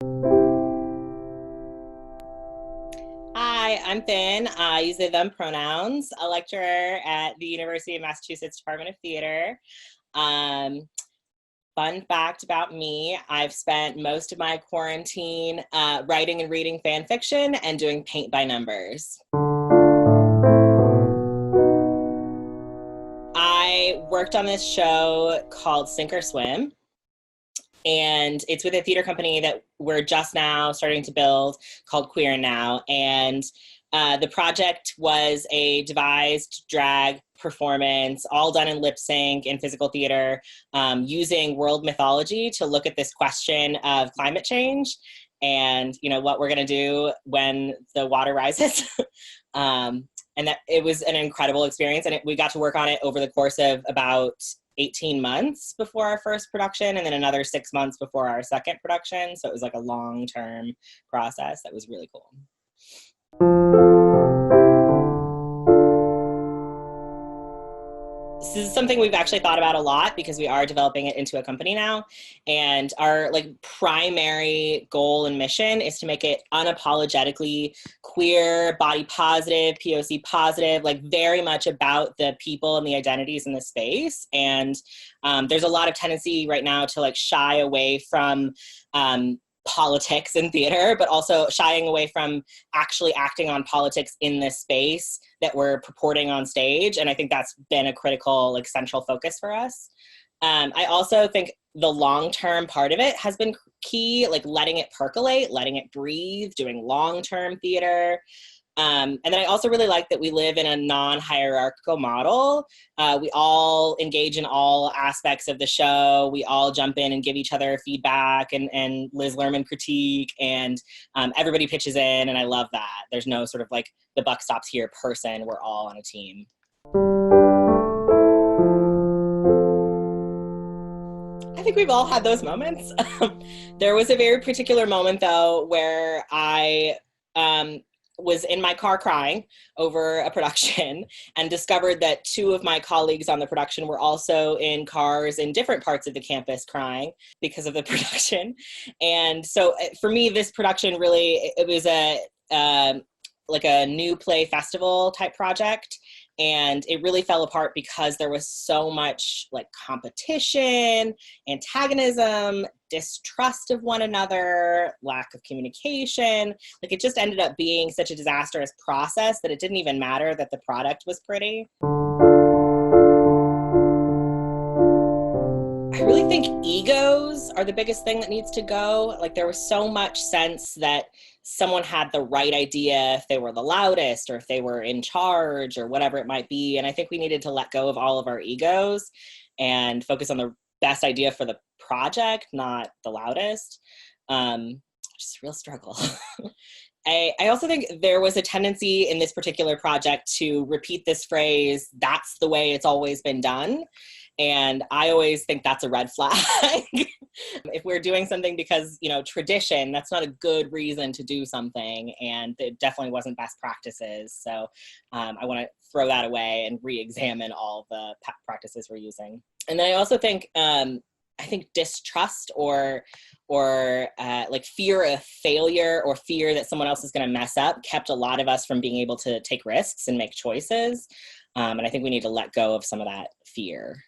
Hi, I'm Finn. I use they, them pronouns, a lecturer at the University of Massachusetts Department of Theater. Um, Fun fact about me, I've spent most of my quarantine writing and reading fan fiction and doing paint by numbers. I worked on this show called Sink or Swim, and it's with a theater company that we're just now starting to build called Queer Now. And the project was a devised drag performance, all done in lip sync and physical theater, using world mythology to look at this question of climate change and what we're going to do when the water rises. And that it was an incredible experience, and we got to work on it over the course of about 18 months before our first production, and then another 6 months before our second production. So it was like a long-term process that was really cool. This is something we've actually thought about a lot because we are developing it into a company now. And our primary goal and mission is to make it unapologetically queer, body positive, POC positive, very much about the people and the identities in the space. And there's a lot of tendency right now to shy away from politics in theater, but also shying away from actually acting on politics in this space that we're purporting on stage. And I think that's been a critical, central focus for us. I also think the long-term part of it has been key, letting it percolate, letting it breathe, doing long-term theater. And then I also really like that we live in a non-hierarchical model. We all engage in all aspects of the show. We all jump in and give each other feedback and Liz Lerman critique, and everybody pitches in, and I love that. There's no sort of the buck stops here person. We're all on a team. I think we've all had those moments. There was a very particular moment, though, where I was in my car crying over a production and discovered that two of my colleagues on the production were also in cars in different parts of the campus crying because of the production. And so for me, this production really, it was a new play festival type project. And it really fell apart because there was so much competition, antagonism, distrust of one another, lack of communication. It just ended up being such a disastrous process that it didn't even matter that the product was pretty. I really think egos are the biggest thing that needs to go. There was so much sense that someone had the right idea if they were the loudest or if they were in charge or whatever it might be. And I think we needed to let go of all of our egos and focus on the best idea for the project, not the loudest. Just a real struggle. I also think there was a tendency in this particular project to repeat this phrase, "That's the way it's always been done." And I always think that's a red flag. If we're doing something because, tradition, that's not a good reason to do something. And it definitely wasn't best practices. So I want to throw that away and re-examine all the practices we're using. And then I also think, distrust or fear of failure or fear that someone else is going to mess up kept a lot of us from being able to take risks and make choices. And I think we need to let go of some of that fear.